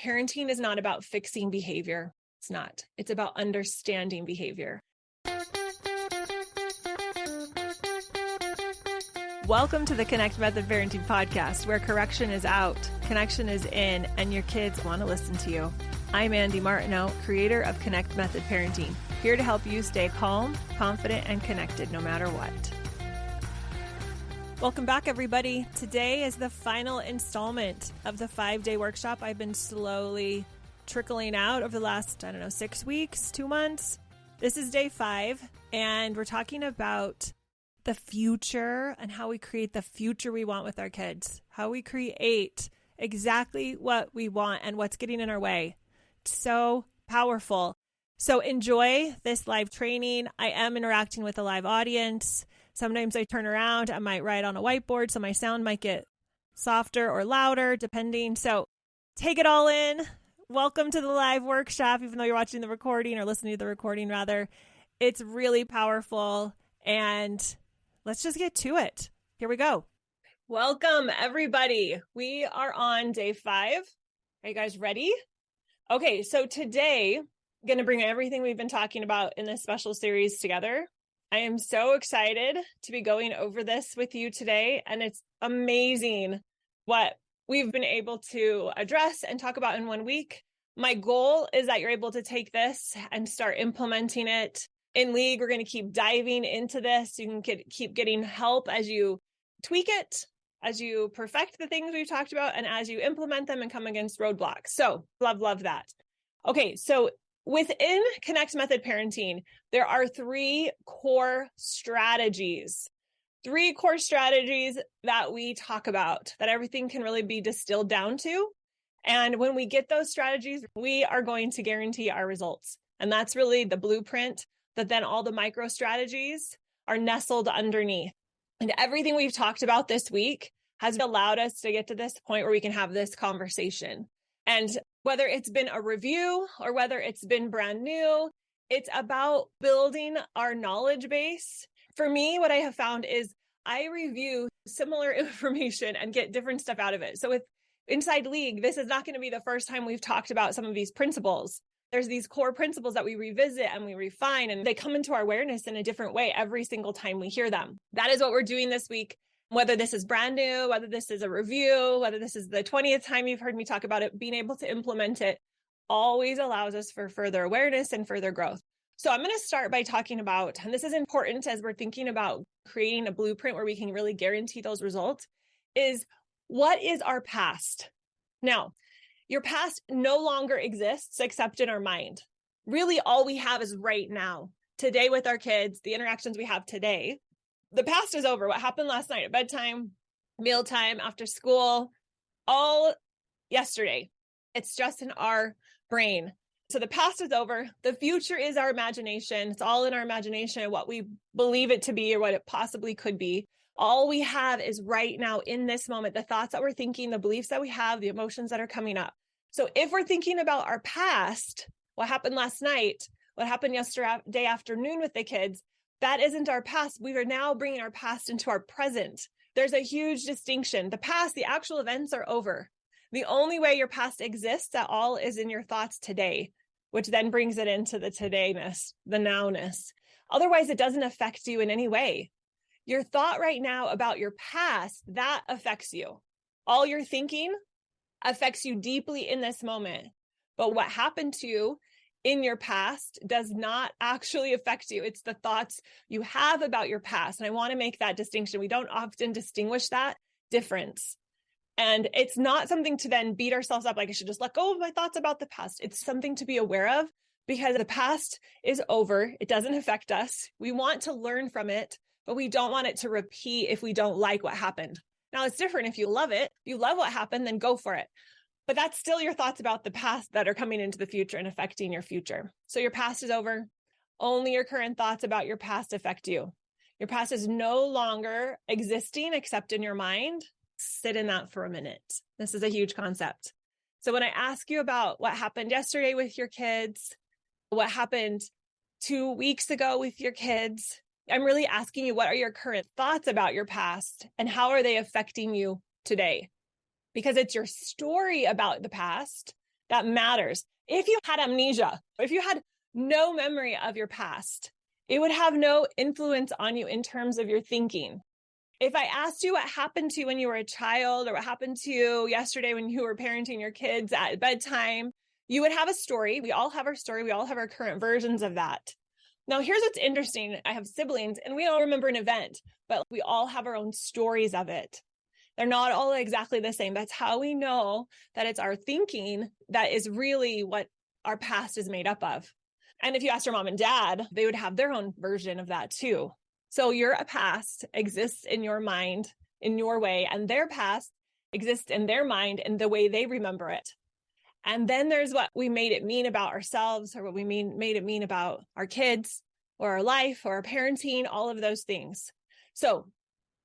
parenting is not about fixing behavior. It's not. It's about understanding behavior. Welcome to the Connect Method Parenting Podcast, where correction is out, connection is in, and your kids want to listen to you. I'm Andee Martineau, creator of Connect Method Parenting, here to help you stay calm, confident, and connected no matter what. Welcome back, everybody. Today is the final installment of the 5-day workshop I've been slowly trickling out over the last, 6 weeks, 2 months. This is day 5, and we're talking about the future and how we create the future we want with our kids, how we create exactly what we want and what's getting in our way. It's so powerful. So enjoy this live training. I am interacting with a live audience. Sometimes I turn around, I might write on a whiteboard, so my sound might get softer or louder, depending. So take it all in. Welcome to the live workshop, even though you're watching the recording or listening to the recording, rather. It's really powerful, and let's just get to it. Here we go. Welcome, everybody. We are on day 5. Are you guys ready? Okay, so today, I'm going to bring everything we've been talking about in this special series together. I am so excited to be going over this with you today, and it's amazing what we've been able to address and talk about in 1 week. My goal is that you're able to take this and start implementing it. In League, we're going to keep diving into this. You can keep getting help as you tweak it, as you perfect the things we've talked about, and as you implement them and come against roadblocks. So love that. Okay, so within Connect Method Parenting, there are 3 core strategies. 3 core strategies that we talk about, that everything can really be distilled down to. And when we get those strategies, we are going to guarantee our results. And that's really the blueprint that then all the micro strategies are nestled underneath. And everything we've talked about this week has allowed us to get to this point where we can have this conversation. And whether it's been a review or whether it's been brand new, it's about building our knowledge base. For me, what I have found is I review similar information and get different stuff out of it. So with Inside League, this is not going to be the first time we've talked about some of these principles. There's these core principles that we revisit and we refine, and they come into our awareness in a different way every single time we hear them. That is what we're doing this week. Whether this is brand new, whether this is a review, whether this is the 20th time you've heard me talk about it, being able to implement it always allows us for further awareness and further growth. So I'm going to start by talking about, and this is important as we're thinking about creating a blueprint where we can really guarantee those results, is what is our past? Now, your past no longer exists except in our mind. Really, all we have is right now, today with our kids, the interactions we have today. The past is over. What happened last night at bedtime, mealtime, after school, all yesterday. It's just in our brain. So the past is over. The future is our imagination. It's all in our imagination, what we believe it to be or what it possibly could be. All we have is right now in this moment, the thoughts that we're thinking, the beliefs that we have, the emotions that are coming up. So if we're thinking about our past, what happened last night, what happened yesterday afternoon with the kids, that isn't our past. We are now bringing our past into our present. There's a huge distinction. The past, the actual events are over. The only way your past exists at all is in your thoughts today, which then brings it into the todayness, the nowness. Otherwise, it doesn't affect you in any way. Your thought right now about your past, that affects you. All your thinking affects you deeply in this moment. But what happened to you in your past does not actually affect you. It's the thoughts you have about your past. And I want to make that distinction. We don't often distinguish that difference. And it's not something to then beat ourselves up like I should just let go of my thoughts about the past. It's something to be aware of because the past is over. It doesn't affect us. We want to learn from it, but we don't want it to repeat if we don't like what happened. Now, it's different if you love it. If you love what happened, then go for it. But that's still your thoughts about the past that are coming into the future and affecting your future. So your past is over. Only your current thoughts about your past affect you. Your past is no longer existing except in your mind. Sit in that for a minute. This is a huge concept. So when I ask you about what happened yesterday with your kids, what happened 2 weeks ago with your kids, I'm really asking you, what are your current thoughts about your past and how are they affecting you today? Because it's your story about the past that matters. If you had amnesia, if you had no memory of your past, it would have no influence on you in terms of your thinking. If I asked you what happened to you when you were a child, or what happened to you yesterday when you were parenting your kids at bedtime, you would have a story. We all have our story. We all have our current versions of that. Now, here's what's interesting. I have siblings and we all remember an event, but we all have our own stories of it. They're not all exactly the same. That's how we know that it's our thinking that is really what our past is made up of. And if you ask your mom and dad, they would have their own version of that too. So your past exists in your mind in your way, and their past exists in their mind in the way they remember it. And then there's what we made it mean about ourselves, or what we made it mean about our kids or our life or our parenting, all of those things. So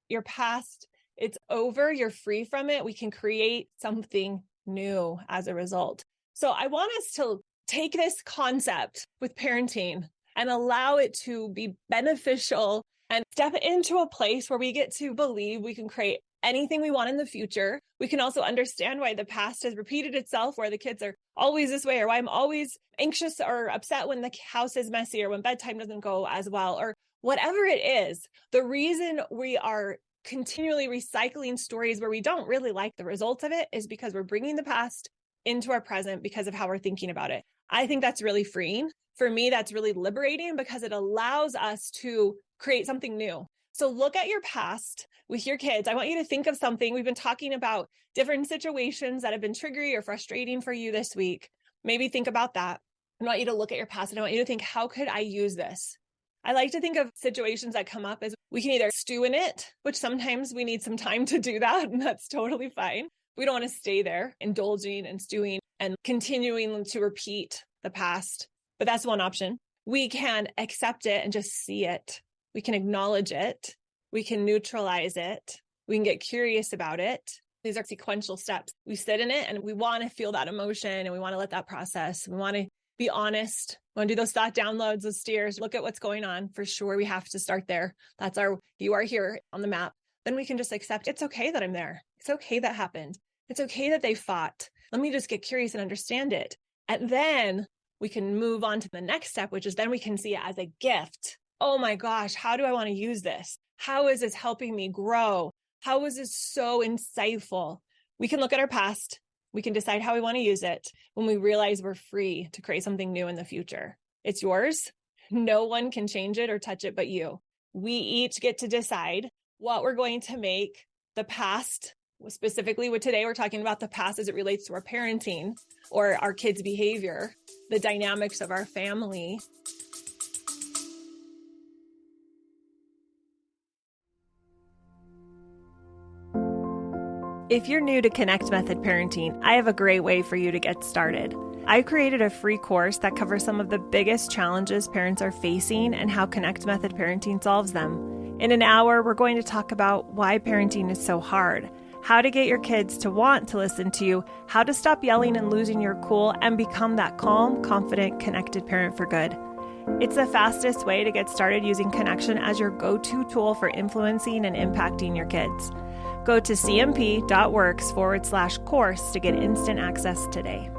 your past, it's over. You're free from it. We can create something new as a result. So I want us to take this concept with parenting and allow it to be beneficial and step into a place where we get to believe we can create anything we want in the future. We can also understand why the past has repeated itself, where the kids are always this way, or why I'm always anxious or upset when the house is messy, or when bedtime doesn't go as well, or whatever it is. The reason we are continually recycling stories where we don't really like the results of it is because we're bringing the past into our present because of how we're thinking about it. I think that's really freeing. For me, that's really liberating because it allows us to create something new. So look at your past with your kids. I want you to think of something. We've been talking about different situations that have been triggering or frustrating for you this week. Maybe think about that. I want you to look at your past and I want you to think, how could I use this? I like to think of situations that come up as we can either stew in it, which sometimes we need some time to do that, and that's totally fine. We don't want to stay there indulging and stewing and continuing to repeat the past, but that's one option. We can accept it and just see it. We can acknowledge it. We can neutralize it. We can get curious about it. These are sequential steps. We sit in it and we want to feel that emotion and we want to let that process. We want to be honest. We want to do those thought downloads, those steers, look at what's going on. For sure, we have to start there. That's you are here on the map. Then we can just accept it's okay that I'm there. It's okay that happened. It's okay that they fought. Let me just get curious and understand it. And then we can move on to the next step, which is then we can see it as a gift. Oh my gosh, how do I want to use this? How is this helping me grow? How is this so insightful? We can look at our past. We can decide how we want to use it when we realize we're free to create something new in the future. It's yours. No one can change it or touch it but you. We each get to decide what we're going to make the past. Specifically with today, we're talking about the past as it relates to our parenting or our kids' behavior, the dynamics of our family. If you're new to Connect Method Parenting, I have a great way for you to get started. I created a free course that covers some of the biggest challenges parents are facing and how Connect Method Parenting solves them. In an hour, we're going to talk about why parenting is so hard, how to get your kids to want to listen to you, how to stop yelling and losing your cool, and become that calm, confident, connected parent for good. It's the fastest way to get started using connection as your go-to tool for influencing and impacting your kids. Go to cmp.works/course to get instant access today.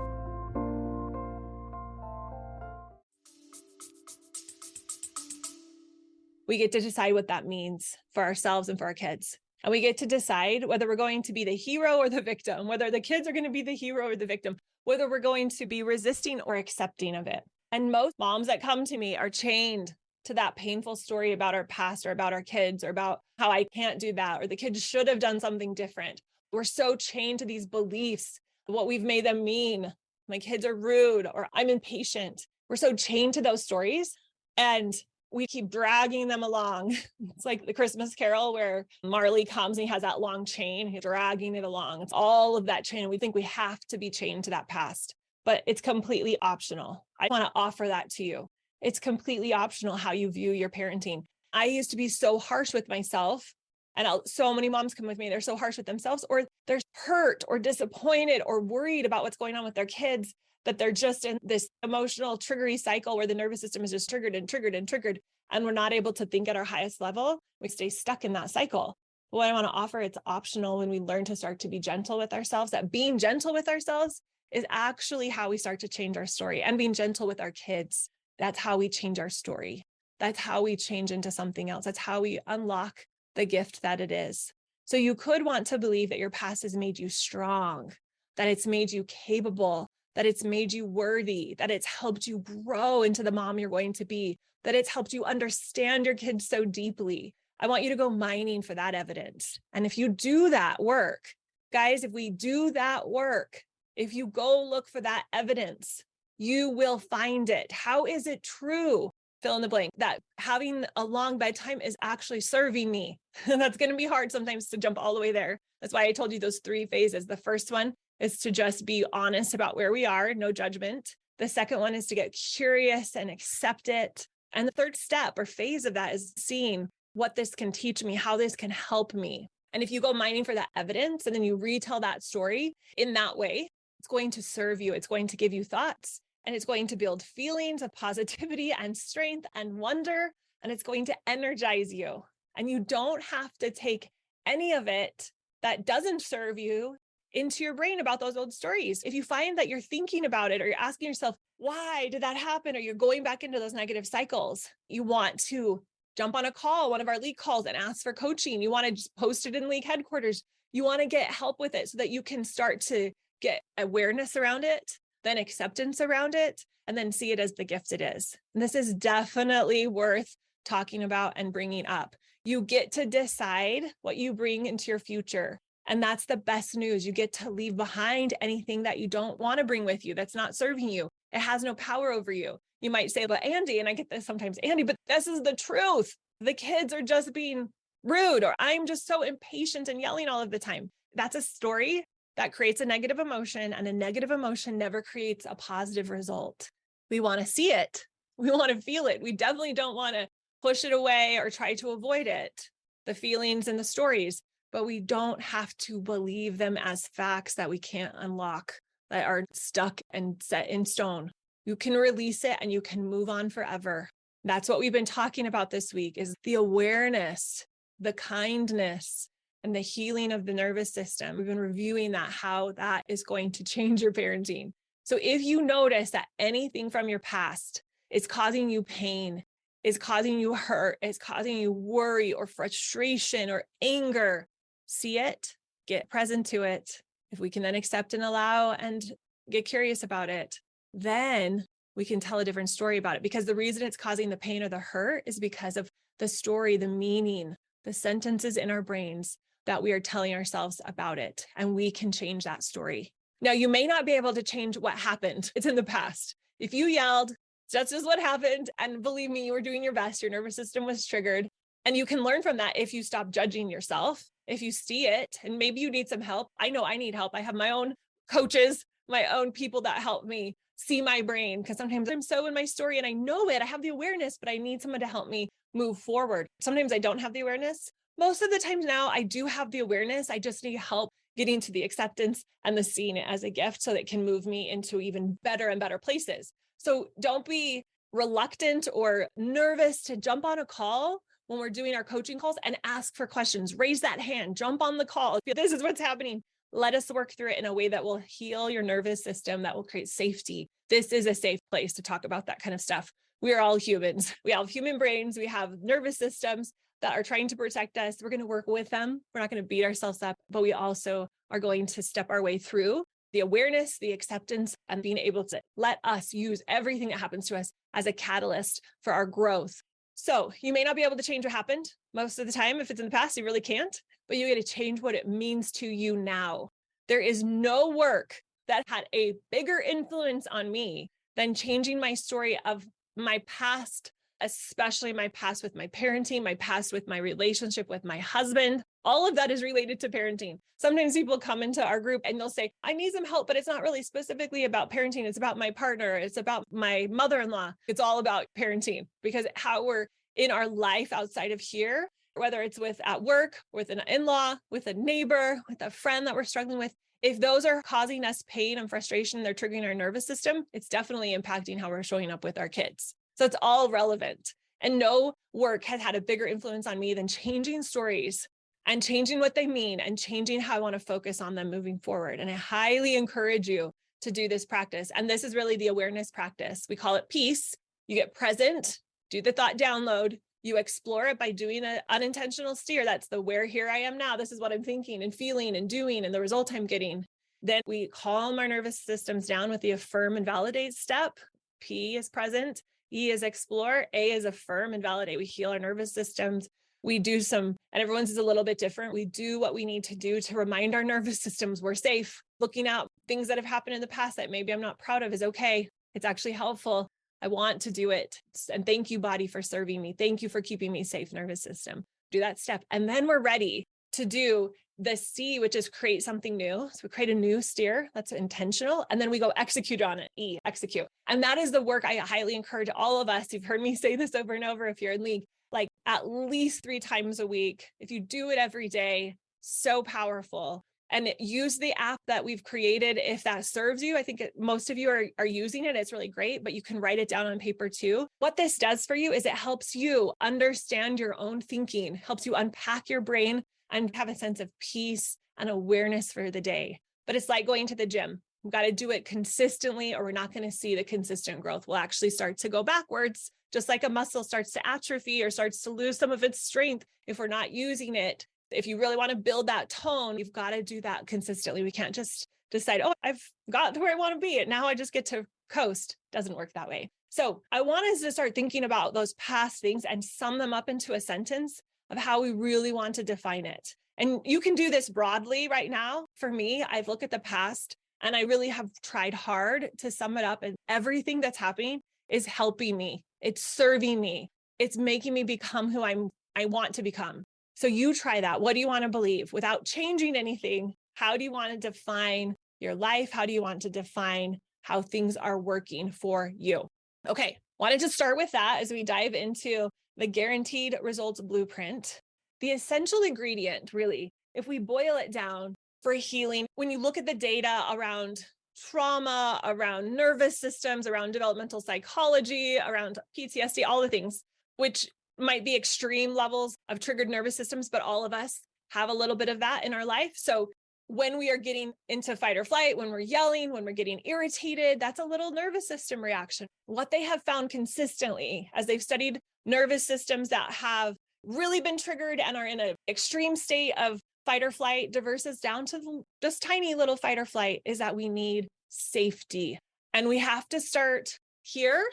We get to decide what that means for ourselves and for our kids. And we get to decide whether we're going to be the hero or the victim, whether the kids are going to be the hero or the victim, whether we're going to be resisting or accepting of it. And most moms that come to me are chained to that painful story about our past or about our kids or about how I can't do that or the kids should have done something different. We're so chained to these beliefs, what we've made them mean. My kids are rude or I'm impatient. We're so chained to those stories and we keep dragging them along. It's like the Christmas Carol where Marley comes and he has that long chain, he's dragging it along. It's all of that chain. We think we have to be chained to that past, but it's completely optional. I want to offer that to you. It's completely optional how you view your parenting. I used to be so harsh with myself, and so many moms come with me. They're so harsh with themselves, or they're hurt or disappointed or worried about what's going on with their kids, that they're just in this emotional triggery cycle where the nervous system is just triggered and triggered and triggered, and we're not able to think at our highest level. We stay stuck in that cycle. What I want to offer, it's optional when we learn to start to be gentle with ourselves, that being gentle with ourselves is actually how we start to change our story. And being gentle with our kids, that's how we change our story. That's how we change into something else. That's how we unlock the gift that it is. So you could want to believe that your past has made you strong, that it's made you capable, that it's made you worthy, that it's helped you grow into the mom you're going to be, that it's helped you understand your kids so deeply. I want you to go mining for that evidence. And if you do that work, guys, if we do that work, if you go look for that evidence, you will find it. How is it true? Fill in the blank, that having a long bedtime is actually serving me. That's going to be hard sometimes to jump all the way there. That's why I told you those 3 phases. The first one is to just be honest about where we are, no judgment. The second one is to get curious and accept it. And the third step or phase of that is seeing what this can teach me, how this can help me. And if you go mining for that evidence and then you retell that story in that way, it's going to serve you. It's going to give you thoughts. And it's going to build feelings of positivity and strength and wonder, and it's going to energize you. And you don't have to take any of it that doesn't serve you into your brain about those old stories. If you find that you're thinking about it or you're asking yourself, why did that happen? Or you're going back into those negative cycles, you want to jump on a call, one of our league calls, and ask for coaching. You want to just post it in league headquarters. You want to get help with it so that you can start to get awareness around it, then acceptance around it, and then see it as the gift it is. And this is definitely worth talking about and bringing up. You get to decide what you bring into your future. And that's the best news. You get to leave behind anything that you don't want to bring with you, that's not serving you. It has no power over you. You might say, but Andee, and I get this sometimes, Andee, but this is the truth. The kids are just being rude, or I'm just so impatient and yelling all of the time. That's a story that creates a negative emotion, and a negative emotion never creates a positive result. We want to see it. We want to feel it. We definitely don't want to push it away or try to avoid it, the feelings and the stories, but we don't have to believe them as facts that we can't unlock, that are stuck and set in stone. You can release it and you can move on forever. That's what we've been talking about this week, is the awareness, the kindness, and the healing of the nervous system. We've been reviewing that, how that is going to change your parenting. So if you notice that anything from your past is causing you pain, is causing you hurt, is causing you worry or frustration or anger, see it, get present to it. If we can then accept and allow and get curious about it, then we can tell a different story about it. Because the reason it's causing the pain or the hurt is because of the story, the meaning, the sentences in our brains that we are telling ourselves about it. And we can change that story. Now, you may not be able to change what happened. It's in the past. If you yelled, that's just what happened. And believe me, you were doing your best. Your nervous system was triggered. And you can learn from that if you stop judging yourself, if you see it, and maybe you need some help. I know I need help. I have my own coaches, my own people that help me see my brain, because sometimes I'm so in my story and I know it. I have the awareness, but I need someone to help me move forward. Sometimes I don't have the awareness. Most of the times now I do have the awareness. I just need help getting to the acceptance and the seeing it as a gift so that it can move me into even better and better places. So don't be reluctant or nervous to jump on a call when we're doing our coaching calls and ask for questions. Raise that hand, jump on the call. If this is what's happening, let us work through it in a way that will heal your nervous system, that will create safety. This is a safe place to talk about that kind of stuff. We are all humans. We have human brains. We have nervous systems that are trying to protect us. We're going to work with them. We're not going to beat ourselves up, but we also are going to step our way through the awareness, the acceptance, and being able to let us use everything that happens to us as a catalyst for our growth. So you may not be able to change what happened most of the time. If it's in the past, you really can't, but you get to change what it means to you now. There is no work that had a bigger influence on me than changing my story of my past, especially my past with my parenting, my past with my relationship with my husband. All of that is related to parenting. Sometimes people come into our group and they'll say, I need some help, but it's not really specifically about parenting. It's about my partner. It's about my mother-in-law. It's all about parenting, because how we're in our life outside of here, whether it's with at work, with an in-law, with a neighbor, with a friend that we're struggling with, if those are causing us pain and frustration, they're triggering our nervous system, it's definitely impacting how we're showing up with our kids. So it's all relevant. And no work has had a bigger influence on me than changing stories and changing what they mean and changing how I want to focus on them moving forward. And I highly encourage you to do this practice. And this is really the awareness practice. We call it peace. You get present, do the thought download. You explore it by doing an unintentional steer. That's the where here I am now. This is what I'm thinking and feeling and doing and the result I'm getting. Then we calm our nervous systems down with the affirm and validate step. P is present. E is explore. A is affirm and validate. We heal our nervous systems. We do some, and everyone's is a little bit different. We do what we need to do to remind our nervous systems we're safe. Looking at things that have happened in the past that maybe I'm not proud of is okay. It's actually helpful. I want to do it. And thank you, body, for serving me. Thank you for keeping me safe, nervous system. Do that step. And then we're ready to do the C, which is create something new. So we create a new steer that's intentional. And then we go execute on it. E, execute. And that is the work I highly encourage all of us. You've heard me say this over and over if you're in league, like at least 3 times a week. If you do it every day, so powerful. And use the app that we've created if that serves you. I think most of you are using it. It's really great, but you can write it down on paper too. What this does for you is it helps you understand your own thinking, helps you unpack your brain and have a sense of peace and awareness for the day. But it's like going to the gym. We've got to do it consistently or we're not going to see the consistent growth. We'll actually start to go backwards, just like a muscle starts to atrophy or starts to lose some of its strength if we're not using it. If you really want to build that tone, you've got to do that consistently. We can't just decide, oh, I've got to where I want to be and now I just get to coast. Doesn't work that way. So I want us to start thinking about those past things and sum them up into a sentence of how we really want to define it. And you can do this broadly right now. For me, I've looked at the past and I really have tried hard to sum it up, and everything that's happening is helping me. It's serving me. It's making me become who I want to become. So you try that. What do you want to believe without changing anything? How do you want to define your life? How do you want to define how things are working for you? Okay, wanted to start with that as we dive into the guaranteed results blueprint. The essential ingredient, really, if we boil it down for healing, when you look at the data around trauma, around nervous systems, around developmental psychology, around PTSD, all the things, which might be extreme levels of triggered nervous systems, but all of us have a little bit of that in our life. So when we are getting into fight or flight, when we're yelling, when we're getting irritated, that's a little nervous system reaction. What they have found consistently as they've studied nervous systems that have really been triggered and are in an extreme state of fight or flight versus down to just tiny little fight or flight is that we need safety. And we have to start here,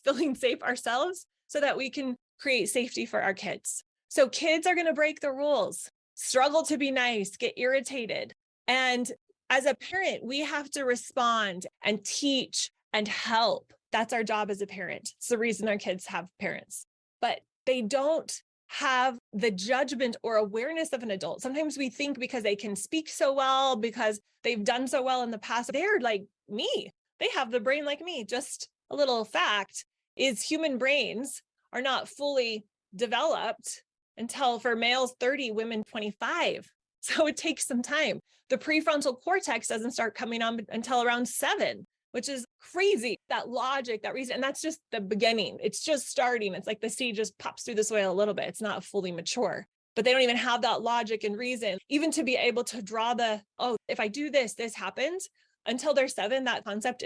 feeling safe ourselves so that we can create safety for our kids. So kids are going to break the rules, struggle to be nice, get irritated. And as a parent, we have to respond and teach and help. That's our job as a parent. It's the reason our kids have parents, but they don't have the judgment or awareness of an adult. Sometimes we think because they can speak so well, because they've done so well in the past, they're like me. They have the brain like me. Just a little fact is human brains are not fully developed until for males 30, women 25. So it takes some time. The prefrontal cortex doesn't start coming on until around 7, which is crazy. That logic, that reason, and that's just the beginning. It's just starting. It's like the seed just pops through the soil a little bit. It's not fully mature, but they don't even have that logic and reason, even to be able to draw oh, if I do this, this happens. Until they're 7, that concept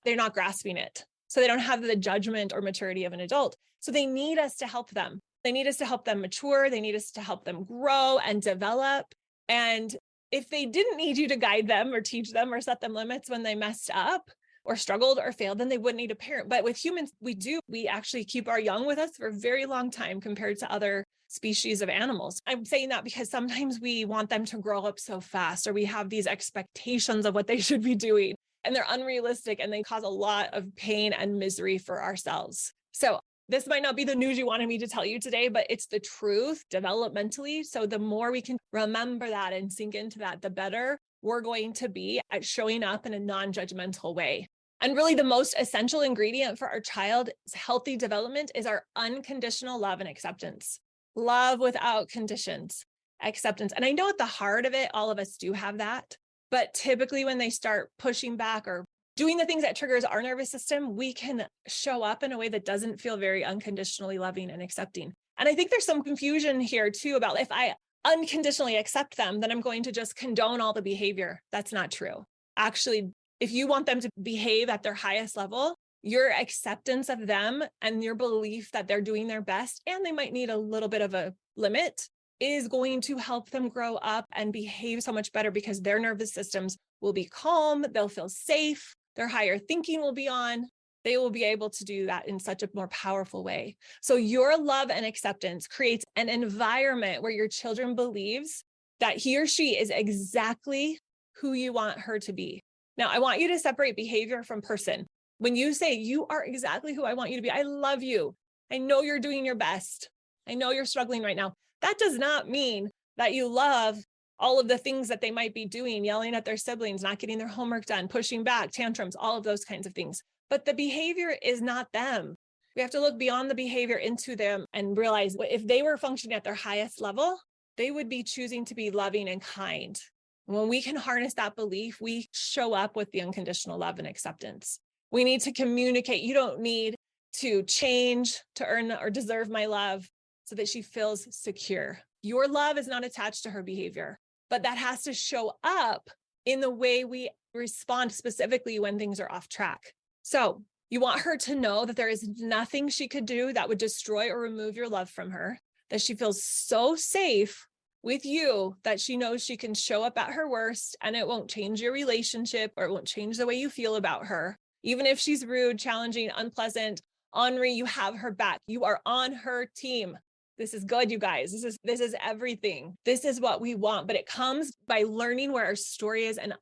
they're not grasping it. So they don't have the judgment or maturity of an adult. So they need us to help them. They need us to help them mature. They need us to help them grow and develop. And if they didn't need you to guide them or teach them or set them limits when they messed up or struggled or failed, then they wouldn't need a parent. But with humans, we actually keep our young with us for a very long time compared to other species of animals. I'm saying that because sometimes we want them to grow up so fast, or we have these expectations of what they should be doing, and they're unrealistic and they cause a lot of pain and misery for ourselves. So this might not be the news you wanted me to tell you today, but it's the truth developmentally. So the more we can remember that and sink into that, the better we're going to be at showing up in a non-judgmental way. And really the most essential ingredient for our child's healthy development is our unconditional love and acceptance. Love without conditions, acceptance. And I know at the heart of it, all of us do have that. But typically when they start pushing back or doing the things that triggers our nervous system, we can show up in a way that doesn't feel very unconditionally loving and accepting. And I think there's some confusion here too about if I unconditionally accept them, then I'm going to just condone all the behavior. That's not true. Actually, If you want them to behave at their highest level, your acceptance of them and your belief that they're doing their best and they might need a little bit of a limit is going to help them grow up and behave so much better because their nervous systems will be calm, they'll feel safe, their higher thinking will be on. They will be able to do that in such a more powerful way. So your love and acceptance creates an environment where your children believes that he or she is exactly who you want her to be. Now, I want you to separate behavior from person. When you say, you are exactly who I want you to be, I love you. I know you're doing your best. I know you're struggling right now. That does not mean that you love all of the things that they might be doing, yelling at their siblings, not getting their homework done, pushing back, tantrums, all of those kinds of things. But the behavior is not them. We have to look beyond the behavior into them and realize if they were functioning at their highest level, they would be choosing to be loving and kind. When we can harness that belief, we show up with the unconditional love and acceptance. We need to communicate. You don't need to change to earn or deserve my love so that she feels secure. Your love is not attached to her behavior, but that has to show up in the way we respond specifically when things are off track. So you want her to know that there is nothing she could do that would destroy or remove your love from her, that she feels so safe with you that she knows she can show up at her worst and it won't change your relationship or it won't change the way you feel about her. Even if she's rude, challenging, unpleasant, ornery, you have her back. You are on her team. This is good, you guys. This is everything. This is what we want, but it comes by learning where our story is and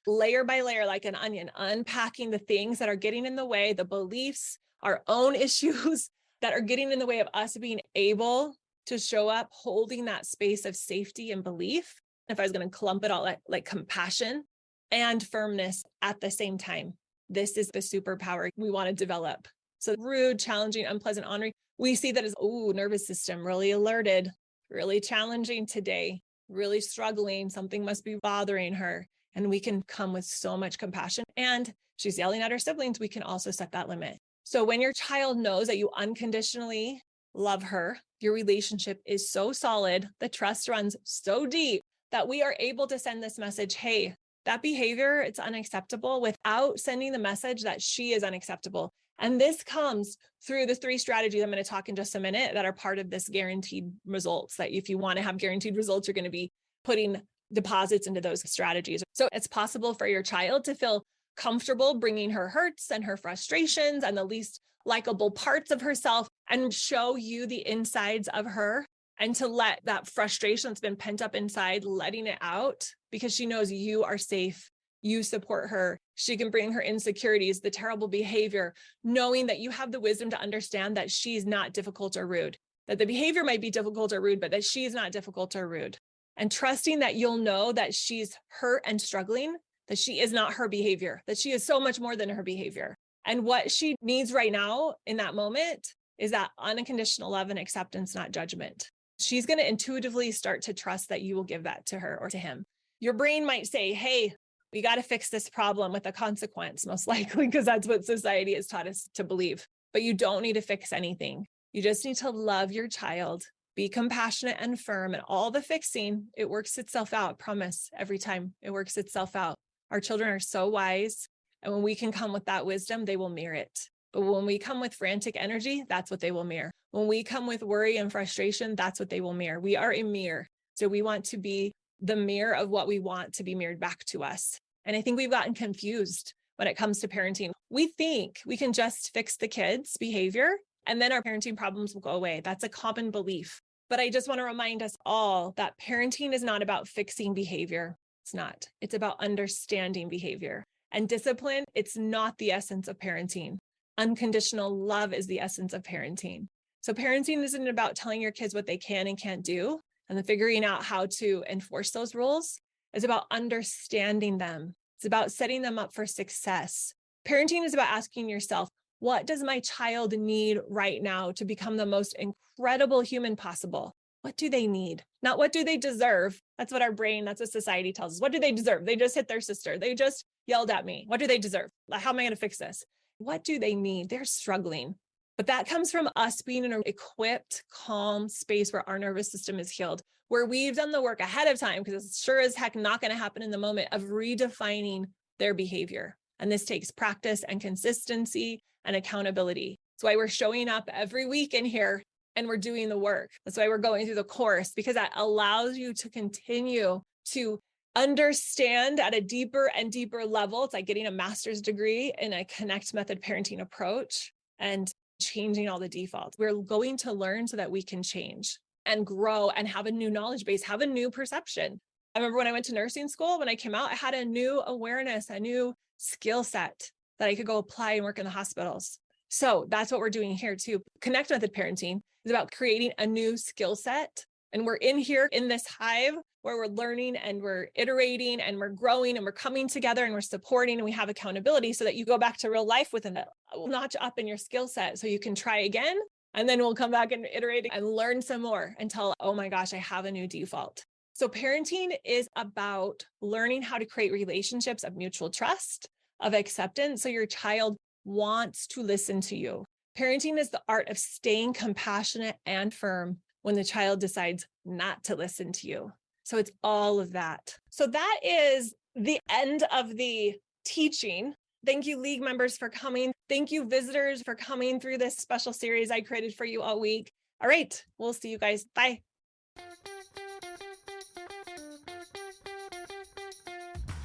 layer by layer, like an onion, unpacking the things that are getting in the way, the beliefs, our own issues that are getting in the way of us being able to show up, holding that space of safety and belief. If I was going to clump it all, like compassion and firmness at the same time. This is the superpower we want to develop. So rude, challenging, unpleasant, ornery, we see that as, nervous system, really alerted, really challenging today, really struggling. Something must be bothering her. And we can come with so much compassion. And she's yelling at her siblings. We can also set that limit. So when your child knows that you unconditionally love her, your relationship is so solid, the trust runs so deep that we are able to send this message, hey, that behavior, it's unacceptable, without sending the message that she is unacceptable. And this comes through the 3 strategies I'm going to talk in just a minute that are part of this guaranteed results, that if you want to have guaranteed results, you're going to be putting deposits into those strategies. So it's possible for your child to feel comfortable bringing her hurts and her frustrations and the least likable parts of herself and show you the insides of her, and to let that frustration that's been pent up inside, letting it out because she knows you are safe. You support her. She can bring her insecurities, the terrible behavior, knowing that you have the wisdom to understand that she's not difficult or rude, that the behavior might be difficult or rude, but that she's not difficult or rude. And trusting that you'll know that she's hurt and struggling, that she is not her behavior, that she is so much more than her behavior. And what she needs right now in that moment is that unconditional love and acceptance, not judgment. She's going to intuitively start to trust that you will give that to her or to him. Your brain might say, hey, we got to fix this problem with a consequence, most likely, because that's what society has taught us to believe. But you don't need to fix anything. You just need to love your child, be compassionate and firm, and all the fixing, it works itself out. Promise, every time it works itself out. Our children are so wise. And when we can come with that wisdom, they will mirror it. But when we come with frantic energy, that's what they will mirror. When we come with worry and frustration, that's what they will mirror. We are a mirror. So we want to be the mirror of what we want to be mirrored back to us. And I think we've gotten confused when it comes to parenting. We think we can just fix the kids' behavior and then our parenting problems will go away. That's a common belief. But I just want to remind us all that parenting is not about fixing behavior. It's not. It's about understanding behavior. And discipline, it's not the essence of parenting. Unconditional love is the essence of parenting. So parenting isn't about telling your kids what they can and can't do and then figuring out how to enforce those rules. It's about understanding them. It's about setting them up for success. Parenting is about asking yourself, what does my child need right now to become the most incredible human possible? What do they need? Not what do they deserve? That's what our brain, that's what society tells us. What do they deserve? They just hit their sister. They just yelled at me. What do they deserve? How am I going to fix this? What do they need? They're struggling. But that comes from us being in an equipped, calm space where our nervous system is healed, where we've done the work ahead of time, because it's sure as heck not going to happen in the moment, of redefining their behavior. And this takes practice and consistency and accountability. That's why we're showing up every week in here and we're doing the work. That's why we're going through the course, because that allows you to continue to understand at a deeper and deeper level. It's like getting a master's degree in a connect method parenting approach and changing all the defaults. We're going to learn so that we can change and grow and have a new knowledge base, have a new perception. I remember when I went to nursing school, when I came out, I had a new awareness, a new skill set that I could go apply and work in the hospitals. So that's what we're doing here too. Connect method parenting is about creating a new skill set. And we're in here in this hive where we're learning and we're iterating and we're growing and we're coming together and we're supporting and we have accountability so that you go back to real life with a notch up in your skill set so you can try again. And then we'll come back and iterate and learn some more until, oh my gosh, I have a new default. So parenting is about learning how to create relationships of mutual trust, of acceptance, so your child wants to listen to you. Parenting is the art of staying compassionate and firm when the child decides not to listen to you. So it's all of that. So that is the end of the teaching. Thank you, League members, for coming. Thank you, visitors, for coming through this special series I created for you all week. All right, we'll see you guys. Bye.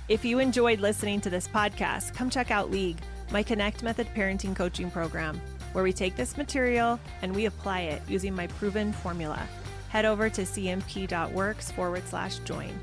If you enjoyed listening to this podcast, come check out League, my Connect Method parenting coaching program, where we take this material and we apply it using my proven formula. Head over to cmp.works/join.